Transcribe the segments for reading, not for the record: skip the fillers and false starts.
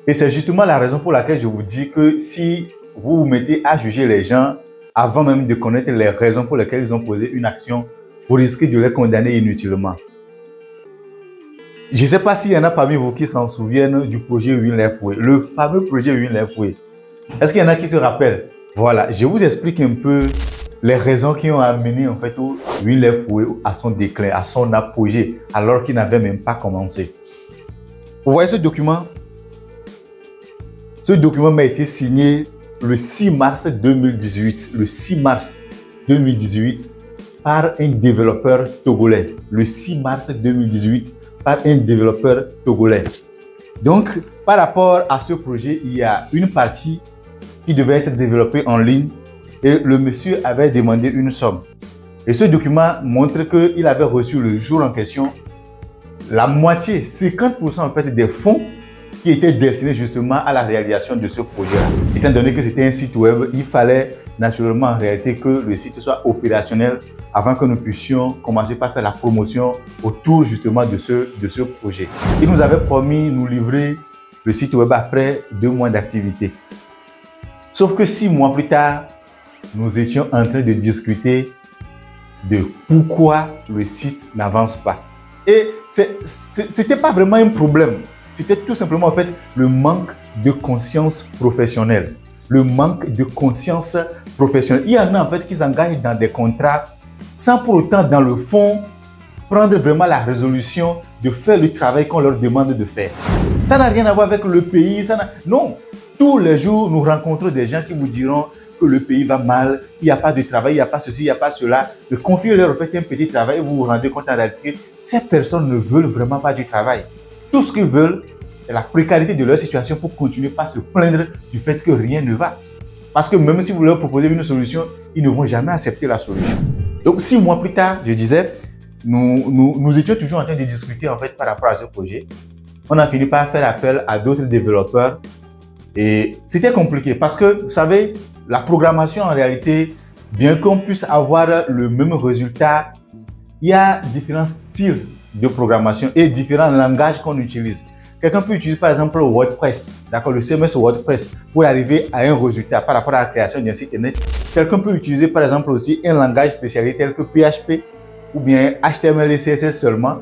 Et c'est justement la raison pour laquelle je vous dis que si vous vous mettez à juger les gens avant même de connaître les raisons pour lesquelles ils ont posé une action, vous risquez de les condamner inutilement. Je ne sais pas s'il y en a parmi vous qui s'en souviennent du projet Win Left Way, le fameux projet Win Left Way. Est-ce qu'il y en a qui se rappellent? Voilà, je vous explique un peu les raisons qui ont amené en fait Win Left Way à son déclin, à son apogée, alors qu'il n'avait même pas commencé. Vous voyez ce document? Ce document m'a été signé le 6 mars 2018. Le 6 mars 2018 par un développeur togolais. Le 6 mars 2018 par un développeur togolais. Donc, par rapport à ce projet, il y a une partie qui devait être développée en ligne et le monsieur avait demandé une somme. Et ce document montre qu'il avait reçu le jour en question la moitié, 50% en fait des fonds qui étaient destinés justement à la réalisation de ce projet-là. Étant donné que c'était un site web, il fallait naturellement en réalité que le site soit opérationnel avant que nous puissions commencer par faire la promotion autour justement de ce projet. Il nous avait promis de nous livrer le site web après 2 mois d'activité. Sauf que 6 mois plus tard, nous étions en train de discuter de pourquoi le site n'avance pas. Et c'était pas vraiment un problème. C'était tout simplement en fait le manque de conscience professionnelle. Le manque de conscience professionnelle. Il y en a en fait qui s'engagent dans des contrats sans pour autant dans le fond prendre vraiment la résolution de faire le travail qu'on leur demande de faire. Ça n'a rien à voir avec le pays. Non. Tous les jours, nous rencontrons des gens qui vous diront que le pays va mal, qu'il n'y a pas de travail, il n'y a pas ceci, il n'y a pas cela. De confier leur fait un petit travail, vous vous rendez compte en réalité, ces personnes ne veulent vraiment pas du travail. Tout ce qu'ils veulent, c'est la précarité de leur situation pour continuer pas se plaindre du fait que rien ne va. Parce que même si vous leur proposez une solution, ils ne vont jamais accepter la solution. Donc 6 mois plus tard, je disais, nous étions toujours en train de discuter en fait par rapport à ce projet. On a fini par faire appel à d'autres développeurs et c'était compliqué parce que, vous savez, la programmation en réalité, bien qu'on puisse avoir le même résultat, il y a différents styles de programmation et différents langages qu'on utilise. Quelqu'un peut utiliser par exemple WordPress, d'accord, le CMS WordPress pour arriver à un résultat par rapport à la création d'un site internet. Quelqu'un peut utiliser par exemple aussi un langage spécialisé tel que PHP ou bien HTML et CSS seulement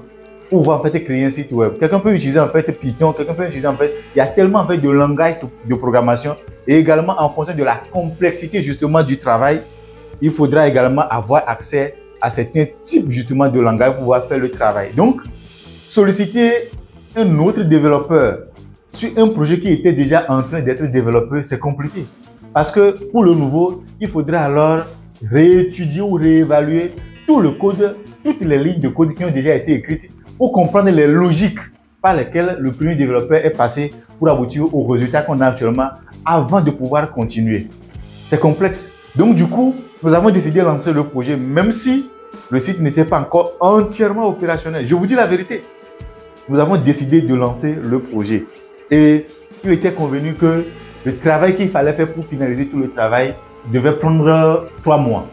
pour pouvoir en fait créer un site web. Quelqu'un peut utiliser en fait Python, quelqu'un peut utiliser en fait, il y a tellement en fait de langages de programmation et également en fonction de la complexité justement du travail, il faudra également avoir accès à certains types justement de langage pour pouvoir faire le travail. Donc, solliciter un autre développeur sur un projet qui était déjà en train d'être développé, c'est compliqué. Parce que pour le nouveau, il faudra alors réétudier ou réévaluer tout le code, toutes les lignes de code qui ont déjà été écrites pour comprendre les logiques par lesquelles le premier développeur est passé pour aboutir au résultat qu'on a actuellement avant de pouvoir continuer. C'est complexe. Donc du coup, nous avons décidé de lancer le projet même si le site n'était pas encore entièrement opérationnel. Je vous dis la vérité. Nous avons décidé de lancer le projet. Et il était convenu que le travail qu'il fallait faire pour finaliser tout le travail devait prendre 3 mois.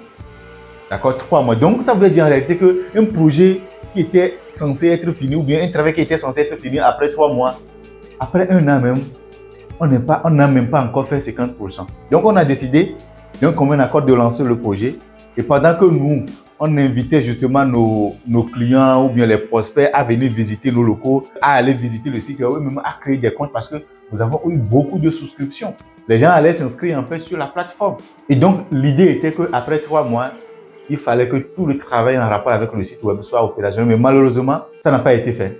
D'accord, 3 mois. Donc, ça veut dire en réalité qu'un projet qui était censé être fini ou bien un travail qui était censé être fini après 3 mois, après 1 an même, on n'a même pas encore fait 50%. Donc, on a décidé d'un commun accord de lancer le projet. Et pendant que nous, on invitait justement nos clients ou bien les prospects à venir visiter nos locaux, à aller visiter le site, ou même à créer des comptes parce que nous avons eu beaucoup de souscriptions. Les gens allaient s'inscrire en fait sur la plateforme. Et donc, l'idée était qu'après 3 mois, il fallait que tout le travail en rapport avec le site web soit opérationnel. Mais malheureusement, ça n'a pas été fait.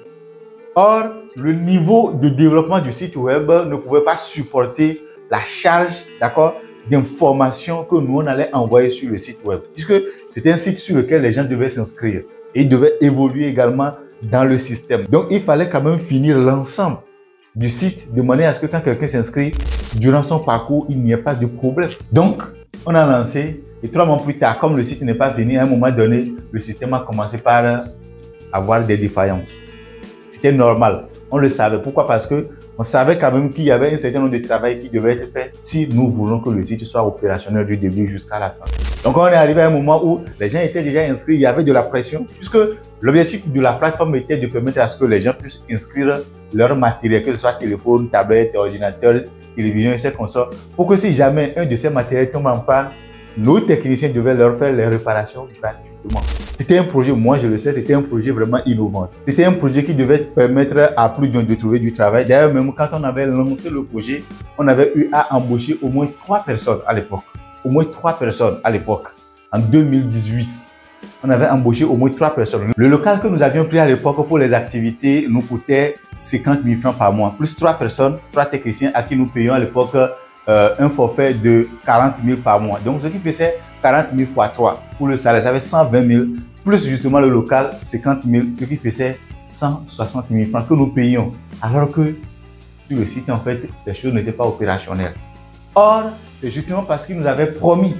Or, le niveau de développement du site web ne pouvait pas supporter la charge, d'accord, d'informations que nous, on allait envoyer sur le site web. Puisque c'était un site sur lequel les gens devaient s'inscrire. Et ils devaient évoluer également dans le système. Donc, il fallait quand même finir l'ensemble du site de manière à ce que quand quelqu'un s'inscrit, durant son parcours, il n'y ait pas de problème. Donc, on a lancé et 3 mois plus tard, comme le site n'est pas venu, à un moment donné, le système a commencé par avoir des défaillances. C'était normal. On le savait. Pourquoi? Parce que On savait quand même qu'il y avait un certain nombre de travail qui devait être fait si nous voulons que le site soit opérationnel du début jusqu'à la fin. Donc, on est arrivé à un moment où les gens étaient déjà inscrits, il y avait de la pression, puisque l'objectif de la plateforme était de permettre à ce que les gens puissent inscrire leur matériel, que ce soit téléphone, tablette, ordinateur, télévision et ces consorts, pour que si jamais un de ces matériels tombe en panne, nos techniciens devaient leur faire les réparations gratuitement. C'était un projet, moi je le sais, c'était un projet vraiment innovant. C'était un projet qui devait permettre à plus d'un de trouver du travail. D'ailleurs, même quand on avait lancé le projet, on avait eu à embaucher au moins 3 personnes à l'époque. Au moins 3 personnes à l'époque. En 2018, on avait embauché au moins 3 personnes. Le local que nous avions pris à l'époque pour les activités nous coûtait 50 000 francs par mois. Plus 3 personnes, 3 techniciens à qui nous payions à l'époque un forfait de 40 000 par mois. Donc, ce qui faisait 40 000 fois 3 pour le salaire, ça fait 120 000, plus justement le local, 50 000, ce qui faisait 160 000 francs que nous payions. Alors que sur le site, en fait, les choses n'étaient pas opérationnelles. Or, c'est justement parce qu'il nous avait promis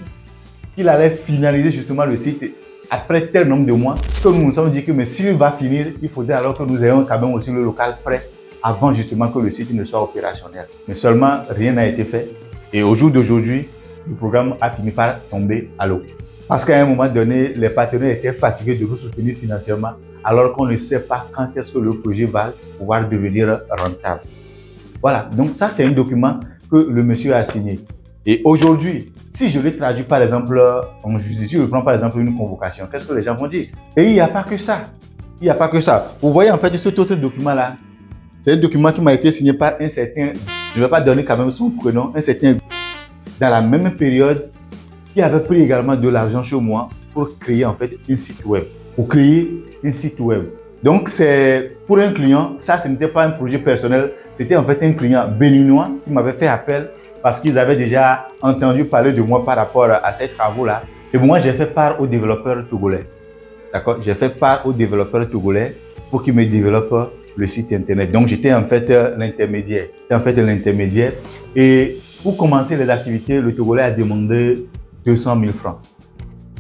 qu'il allait finaliser justement le site après tel nombre de mois que nous nous sommes dit que mais s'il va finir, il faudrait alors que nous ayons quand même aussi le local prêt avant justement que le site ne soit opérationnel. Mais seulement, rien n'a été fait. Et au jour d'aujourd'hui, le programme a fini par tomber à l'eau. Parce qu'à un moment donné, les partenaires étaient fatigués de nous soutenir financièrement, alors qu'on ne sait pas quand est-ce que le projet va pouvoir devenir rentable. Voilà, donc ça c'est un document que le monsieur a signé. Et aujourd'hui, si je le traduis par exemple en justice, si je prends par exemple une convocation, qu'est-ce que les gens vont dire? Et il n'y a pas que ça. Il n'y a pas que ça. Vous voyez en fait cet autre document-là, c'est un document qui m'a été signé par un certain, je ne vais pas donner quand même son prénom, un certain dans la même période qui avait pris également de l'argent chez moi pour créer en fait un site web. Pour créer un site web. Donc c'est pour un client, ça ce n'était pas un projet personnel, c'était en fait un client béninois qui m'avait fait appel parce qu'ils avaient déjà entendu parler de moi par rapport à ces travaux-là. Et moi j'ai fait part aux développeurs togolais. D'accord? J'ai fait part aux développeurs togolais pour qu'ils me développent le site internet. Donc j'étais en fait l'intermédiaire. Et pour commencer les activités, le Togolais a demandé 200 000 francs.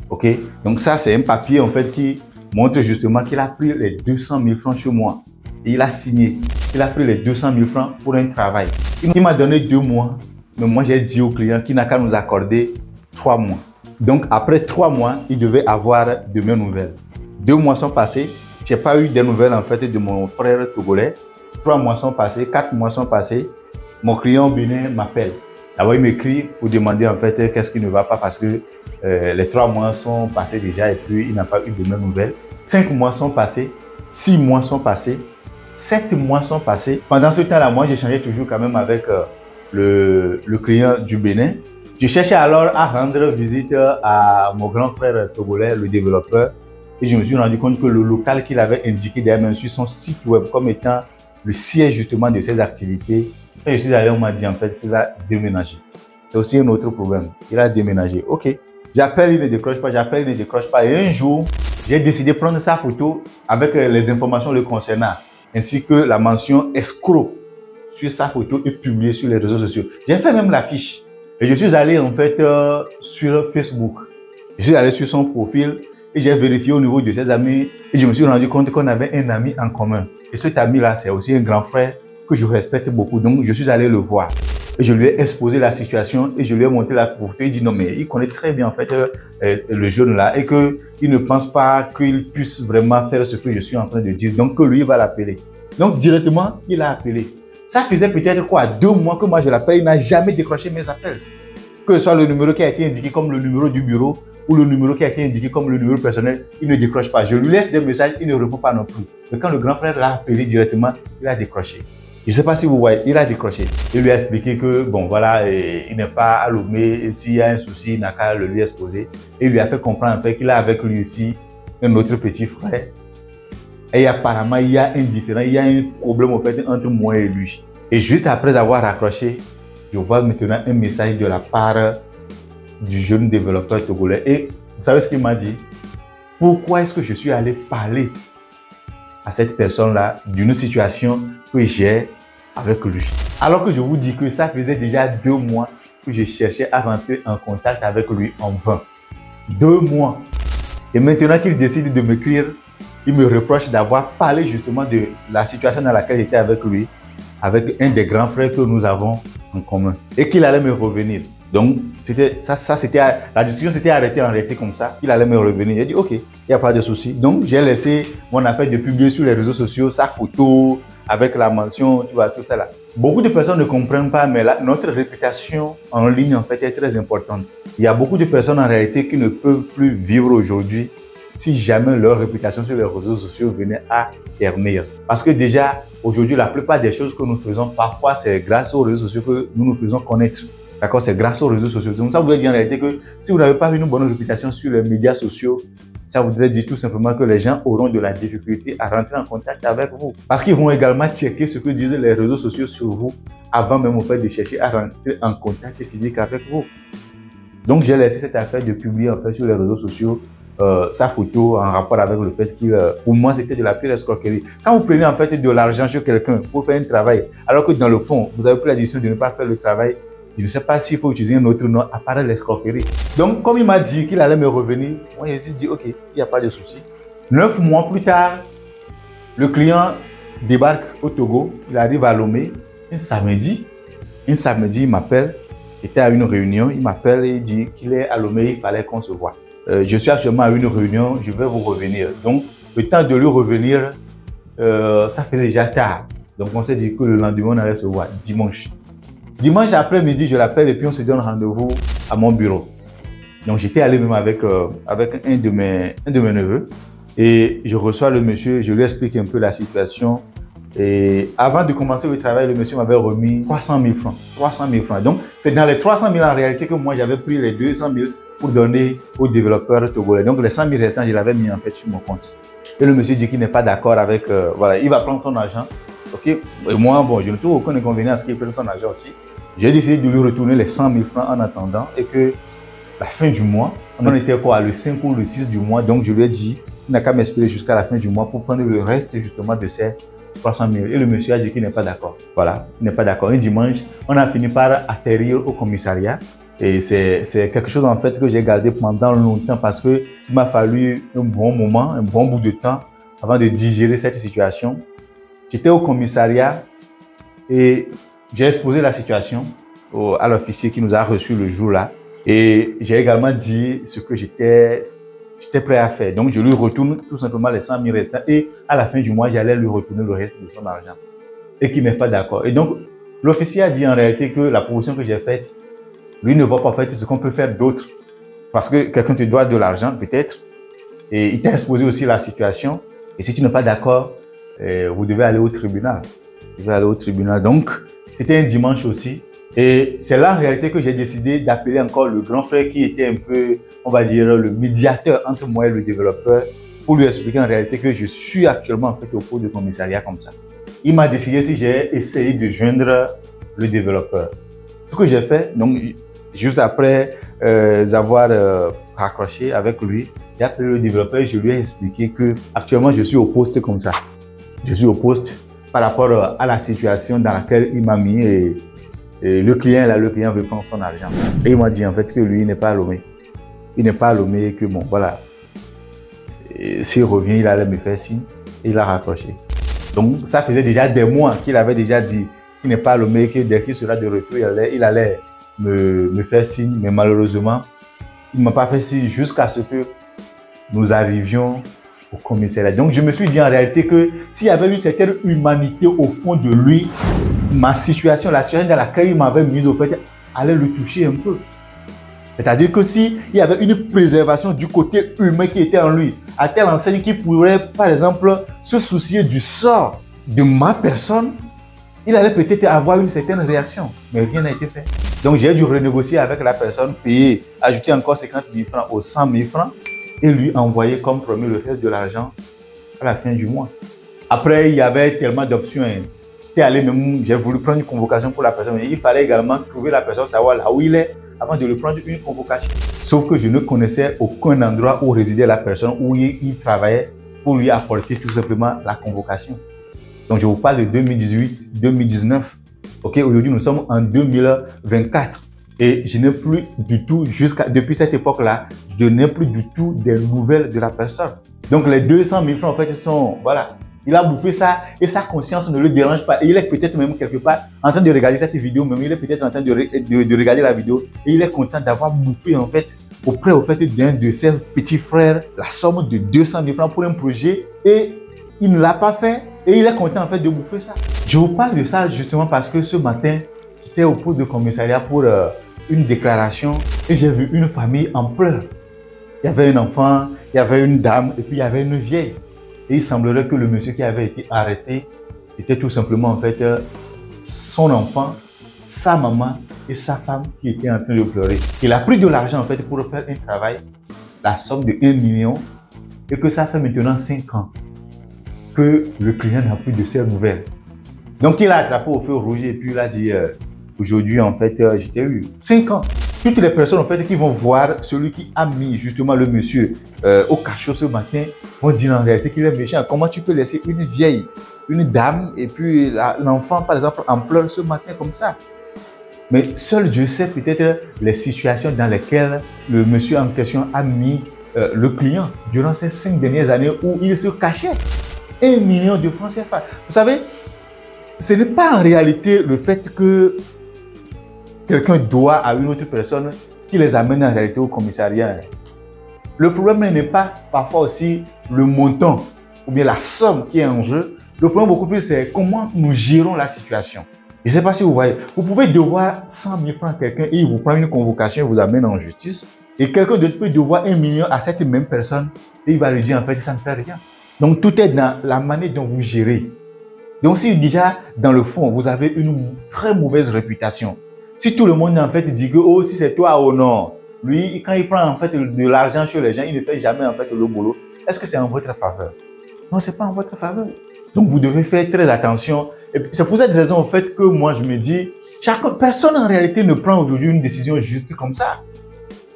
Ok? Donc ça c'est un papier en fait qui montre justement qu'il a pris les 200 000 francs chez moi. Et il a signé. Il a pris les 200 000 francs pour un travail. Il m'a donné 2 mois. Mais moi j'ai dit au client qu'il n'a qu'à nous accorder 3 mois. Donc après 3 mois, il devait avoir de mes nouvelles. 2 mois sont passés. Je n'ai pas eu de nouvelles en fait de mon frère togolais. 3 mois sont passés, 4 mois sont passés. Mon client bénin m'appelle. D'abord, il m'écrit pour demander en fait qu'est-ce qui ne va pas parce que les 3 mois sont passés déjà et puis il n'a pas eu de mes nouvelles. 5 mois sont passés, 6 mois sont passés, 7 mois sont passés. Pendant ce temps-là, moi, j'échangeais toujours quand même avec le client du Bénin. Je cherchais alors à rendre visite à mon grand frère togolais, le développeur. Et je me suis rendu compte que le local qu'il avait indiqué derrière même sur son site web comme étant le siège justement de ses activités. Quand je suis allé, on m'a dit en fait qu'il a déménagé. C'est aussi un autre problème. Il a déménagé. Ok. J'appelle, il ne décroche pas. J'appelle, il ne décroche pas. Et un jour, j'ai décidé de prendre sa photo avec les informations le concernant, ainsi que la mention escroc sur sa photo et publiée sur les réseaux sociaux. J'ai fait même l'affiche. Et je suis allé en fait sur Facebook. Je suis allé sur son profil et j'ai vérifié au niveau de ses amis et je me suis rendu compte qu'on avait un ami en commun. Et cet ami-là, c'est aussi un grand frère que je respecte beaucoup. Donc, je suis allé le voir. Et je lui ai exposé la situation et je lui ai montré la photo. Il dit non, mais il connaît très bien en fait le jeune là et qu'il ne pense pas qu'il puisse vraiment faire ce que je suis en train de dire. Donc, que lui va l'appeler. Donc, directement, il a appelé. Ça faisait peut-être quoi, 2 mois que moi je l'appelle, il n'a jamais décroché mes appels. Que ce soit le numéro qui a été indiqué comme le numéro du bureau ou le numéro qui a été indiqué comme le numéro personnel, il ne décroche pas. Je lui laisse des messages, il ne répond pas non plus. Mais quand le grand frère l'a appelé directement, il a décroché. Je ne sais pas si vous voyez, il a décroché. Il lui a expliqué que, bon voilà, il n'est pas à Lomé, et s'il y a un souci, il n'a qu'à le lui exposer. Et il lui a fait comprendre en fait qu'il a avec lui aussi un autre petit frère. Et apparemment, il y a un différent, il y a un problème en fait, entre moi et lui. Et juste après avoir raccroché, je vois maintenant un message de la part du jeune développeur togolais. Et vous savez ce qu'il m'a dit? Pourquoi est-ce que je suis allé parler à cette personne-là d'une situation que j'ai avec lui? Alors que je vous dis que ça faisait déjà 2 mois que je cherchais à rentrer en contact avec lui en vain. 2 mois. Et maintenant qu'il décide de m'écrire, il me reproche d'avoir parlé justement de la situation dans laquelle j'étais avec lui. avec un des grands frères que nous avons en commun et qu'il allait me revenir. Donc, la discussion s'était arrêtée en réalité comme ça. Il allait me revenir. J'ai dit, OK, il n'y a pas de souci. Donc, j'ai laissé mon affaire de publier sur les réseaux sociaux sa photo avec la mention, tu vois, tout ça là. Beaucoup de personnes ne comprennent pas, mais là, notre réputation en ligne, en fait, est très importante. Il y a beaucoup de personnes en réalité qui ne peuvent plus vivre aujourd'hui si jamais leur réputation sur les réseaux sociaux venait à ternir. Parce que déjà, aujourd'hui, la plupart des choses que nous faisons, parfois, c'est grâce aux réseaux sociaux que nous nous faisons connaître. D'accord, c'est grâce aux réseaux sociaux. Donc, ça voudrait dire en réalité que si vous n'avez pas une bonne réputation sur les médias sociaux, ça voudrait dire tout simplement que les gens auront de la difficulté à rentrer en contact avec vous. Parce qu'ils vont également checker ce que disent les réseaux sociaux sur vous avant même au fait de chercher à rentrer en contact physique avec vous. Donc, j'ai laissé cette affaire de publier en fait sur les réseaux sociaux sa photo en rapport avec le fait qu'il, pour moi, c'était de la pire escroquerie. Quand vous prenez en fait de l'argent sur quelqu'un pour faire un travail, alors que dans le fond, vous avez pris la décision de ne pas faire le travail, je ne sais pas s'il faut utiliser un autre nom à part l'escroquerie. Donc, comme il m'a dit qu'il allait me revenir, moi, j'ai dit, OK, il n'y a pas de souci. 9 mois plus tard, le client débarque au Togo, il arrive à Lomé, un samedi, il m'appelle, j'étais à une réunion, il m'appelle et il dit qu'il est à Lomé, il fallait qu'on se voit. Je suis actuellement à une réunion, je vais vous revenir. Donc, le temps de lui revenir, ça fait déjà tard. Donc, on s'est dit que le lendemain, on allait se voir, dimanche. Dimanche après-midi, je l'appelle et puis on se donne rendez-vous à mon bureau. Donc, j'étais allé même avec un de mes neveux et je reçois le monsieur, je lui explique un peu la situation. Et avant de commencer le travail, le monsieur m'avait remis 300 000 francs. 300 000 francs. Donc, c'est dans les 300 000 en réalité que moi, j'avais pris les 200 000 pour donner aux développeurs togolais. Donc, les 100 000 restants, je l'avais mis en fait sur mon compte. Et le monsieur dit qu'il n'est pas d'accord avec, voilà, il va prendre son argent. OK. Et moi, bon, je ne trouve aucun inconvénient à ce qu'il prenne son argent aussi. J'ai décidé de lui retourner les 100 000 francs en attendant et que la fin du mois, on était quoi, le 5 ou le 6 du mois. Donc, je lui ai dit, il n'a qu'à m'espérer jusqu'à la fin du mois pour prendre le reste justement de ces 300 000. Et le monsieur a dit qu'il n'est pas d'accord. Voilà, il n'est pas d'accord. Un dimanche, on a fini par atterrir au commissariat. Et c'est quelque chose en fait que j'ai gardé pendant longtemps parce qu'il m'a fallu un bon moment, un bon bout de temps avant de digérer cette situation. J'étais au commissariat et j'ai exposé la situation à l'officier qui nous a reçus le jour-là. Et j'ai également dit ce que j'étais prêt à faire. Donc, je lui retourne tout simplement les 100 000 restants et à la fin du mois, j'allais lui retourner le reste de son argent. Et qu'il n'est pas d'accord. Et donc, l'officier a dit en réalité que la proposition que j'ai faite, lui ne voit pas en fait ce qu'on peut faire d'autre. Parce que quelqu'un te doit de l'argent, peut-être. Et il t'a exposé aussi la situation. Et si tu n'es pas d'accord, vous devez aller au tribunal. Vous devez aller au tribunal. Donc, c'était un dimanche aussi. Et c'est là en réalité que j'ai décidé d'appeler encore le grand frère qui était un peu, on va dire, le médiateur entre moi et le développeur pour lui expliquer en réalité que je suis actuellement en fait au cours de commissariat comme ça. Il m'a décidé si j'ai essayé de joindre le développeur. Ce que j'ai fait, donc, juste après avoir raccroché avec lui, j'ai appelé le développeur et je lui ai expliqué que actuellement je suis au poste comme ça. Je suis au poste par rapport à la situation dans laquelle il m'a mis et le client là, le client veut prendre son argent. Et il m'a dit en fait que lui il n'est pas à Lomé. Il n'est pas à Lomé et que bon voilà. S'il revient, il allait me faire signe et il a raccroché. Donc ça faisait déjà des mois qu'il avait déjà dit qu'il n'est pas à Lomé et que dès qu'il sera de retour, il allait me faire signe, mais malheureusement, il ne m'a pas fait signe jusqu'à ce que nous arrivions au commissariat. Donc, je me suis dit en réalité que s'il y avait une certaine humanité au fond de lui, ma situation, la situation dans laquelle il m'avait mis au fait, allait le toucher un peu. C'est-à-dire que s'il y avait une préservation du côté humain qui était en lui, à telle enseigne qu'il pourrait, par exemple, se soucier du sort de ma personne, il allait peut-être avoir une certaine réaction, mais rien n'a été fait. Donc, j'ai dû renégocier avec la personne, payer, ajouter encore 50 000 francs aux 100 000 francs et lui envoyer comme promis le reste de l'argent à la fin du mois. Après, il y avait tellement d'options. J'ai voulu prendre une convocation pour la personne, mais il fallait également trouver la personne, savoir là où il est avant de lui prendre une convocation. Sauf que je ne connaissais aucun endroit où résidait la personne, où il travaillait pour lui apporter tout simplement la convocation. Donc, je vous parle de 2018, 2019. Ok, aujourd'hui, nous sommes en 2024 et je n'ai plus du tout, depuis cette époque-là, je n'ai plus du tout des nouvelles de la personne. Donc, les 200 000 francs, en fait, sont, voilà, Il a bouffé ça et sa conscience ne le dérange pas. Et il est peut-être même quelque part en train de regarder cette vidéo, même il est peut-être en train de regarder la vidéo et il est content d'avoir bouffé en fait auprès d'un de ses petits frères la somme de 200 000 francs pour un projet et il ne l'a pas fait et il est content en fait de bouffer ça. Je vous parle de ça justement parce que ce matin, j'étais au poste de commissariat pour une déclaration et j'ai vu une famille en pleurs. Il y avait un enfant, il y avait une dame et puis il y avait une vieille. Et il semblerait que le monsieur qui avait été arrêté, c'était tout simplement en fait son enfant, sa maman et sa femme qui étaient en train de pleurer. Il a pris de l'argent en fait pour faire un travail, la somme de 1 million, et que ça fait maintenant 5 ans que le client n'a plus de ses nouvelles. Donc il a attrapé au feu rouge et puis il a dit aujourd'hui en fait j'étais eu 5 ans. Toutes les personnes en fait qui vont voir celui qui a mis justement le monsieur au cachot ce matin vont dire en réalité qu'il est méchant. Comment tu peux laisser une vieille, une dame et puis l'enfant par exemple en pleurs ce matin comme ça? Mais seul Dieu sait peut-être les situations dans lesquelles le monsieur en question a mis le client durant ces 5 dernières années où il se cachait. 1 million de francs CFA. Vous savez, ce n'est pas en réalité le fait que quelqu'un doit à une autre personne qui les amène en réalité au commissariat. Le problème n'est pas parfois aussi le montant ou bien la somme qui est en jeu. Le problème beaucoup plus c'est comment nous gérons la situation. Je ne sais pas si vous voyez, vous pouvez devoir 100 000 francs à quelqu'un et il vous prend une convocation et vous amène en justice. Et quelqu'un d'autre peut devoir 1 million à cette même personne et il va lui dire en fait ça ne fait rien. Donc tout est dans la manière dont vous gérez. Donc si déjà dans le fond vous avez une très mauvaise réputation, si tout le monde en fait dit que oh si c'est toi ou non, lui quand il prend en fait de l'argent chez les gens, il ne fait jamais en fait le boulot. Est-ce que c'est en votre faveur? Non, c'est pas en votre faveur. Donc vous devez faire très attention. Et c'est pour cette raison en fait que moi je me dis, personne en réalité ne prend aujourd'hui une décision juste comme ça.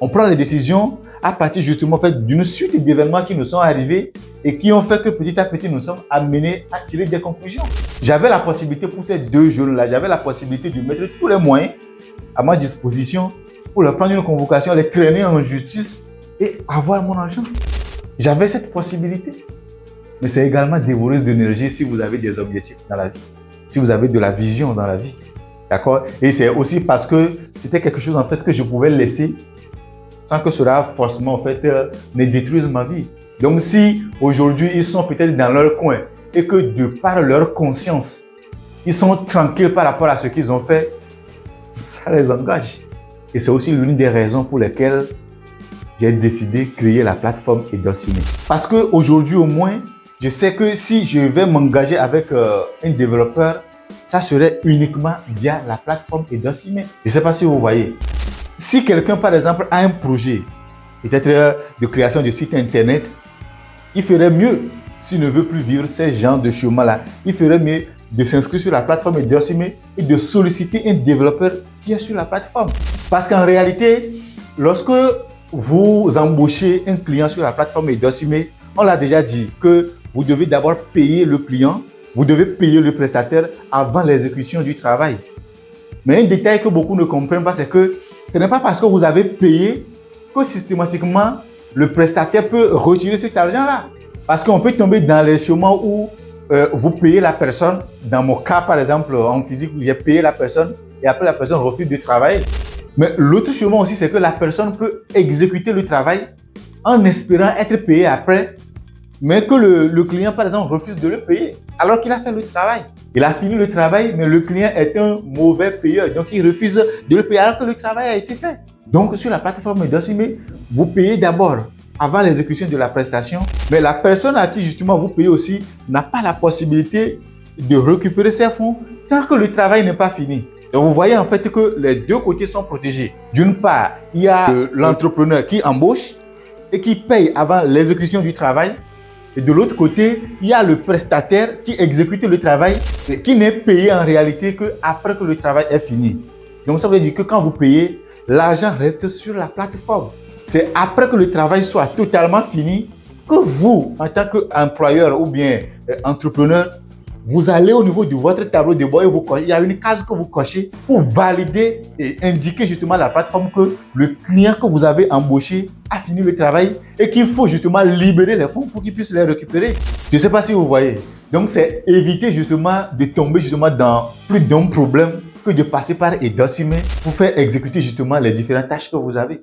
On prend les décisions à partir justement en fait d'une suite d'événements qui nous sont arrivés et qui ont fait que petit à petit nous sommes amenés à tirer des conclusions. J'avais la possibilité pour ces 2 jeunes-là, j'avais la possibilité de mettre tous les moyens à ma disposition pour leur prendre une convocation, les traîner en justice et avoir mon argent. J'avais cette possibilité. Mais c'est également dévoreuse d'énergie si vous avez des objectifs dans la vie, si vous avez de la vision dans la vie. D'accord? Et c'est aussi parce que c'était quelque chose en fait que je pouvais laisser sans que cela forcément en fait ne détruise ma vie. Donc si aujourd'hui ils sont peut-être dans leur coin et que de par leur conscience, ils sont tranquilles par rapport à ce qu'ils ont fait, ça les engage. Et c'est aussi l'une des raisons pour lesquelles j'ai décidé de créer la plateforme Edocime. Parce qu'aujourd'hui au moins, je sais que si je vais m'engager avec un développeur, ça serait uniquement via la plateforme Edocime. Je ne sais pas si vous voyez. Si quelqu'un, par exemple, a un projet, peut-être de création de site internet, il ferait mieux, s'il ne veut plus vivre ces genres de chemin-là, il ferait mieux de s'inscrire sur la plateforme Edocime et de solliciter un développeur qui est sur la plateforme. Parce qu'en réalité, lorsque vous embauchez un client sur la plateforme Edocime, on l'a déjà dit que vous devez d'abord payer le client, vous devez payer le prestataire avant l'exécution du travail. Mais un détail que beaucoup ne comprennent pas, c'est que ce n'est pas parce que vous avez payé que systématiquement le prestataire peut retirer cet argent-là. Parce qu'on peut tomber dans les chemins où vous payez la personne. Dans mon cas, par exemple, en physique, où j'ai payé la personne et après la personne refuse de travailler. Mais l'autre chemin aussi, c'est que la personne peut exécuter le travail en espérant être payé après, mais que le client, par exemple, refuse de le payer alors qu'il a fait le travail. Il a fini le travail, mais le client est un mauvais payeur, donc il refuse de le payer alors que le travail a été fait. Donc, sur la plateforme Edocime, vous payez d'abord avant l'exécution de la prestation, mais la personne à qui justement vous payez aussi n'a pas la possibilité de récupérer ses fonds tant que le travail n'est pas fini. Donc, vous voyez en fait que les deux côtés sont protégés. D'une part, il y a l'entrepreneur qui embauche et qui paye avant l'exécution du travail. Et de l'autre côté, il y a le prestataire qui exécute le travail et qui n'est payé en réalité qu'après que le travail est fini. Donc, ça veut dire que quand vous payez, l'argent reste sur la plateforme. C'est après que le travail soit totalement fini que vous, en tant qu'employeur ou bien entrepreneur, vous allez au niveau de votre tableau de bord et il y a une case que vous cochez pour valider et indiquer justement à la plateforme que le client que vous avez embauché a fini le travail et qu'il faut justement libérer les fonds pour qu'il puisse les récupérer. Je ne sais pas si vous voyez. Donc, c'est éviter justement de tomber justement dans plus d'un problème que de passer par Edocimer pour faire exécuter justement les différentes tâches que vous avez.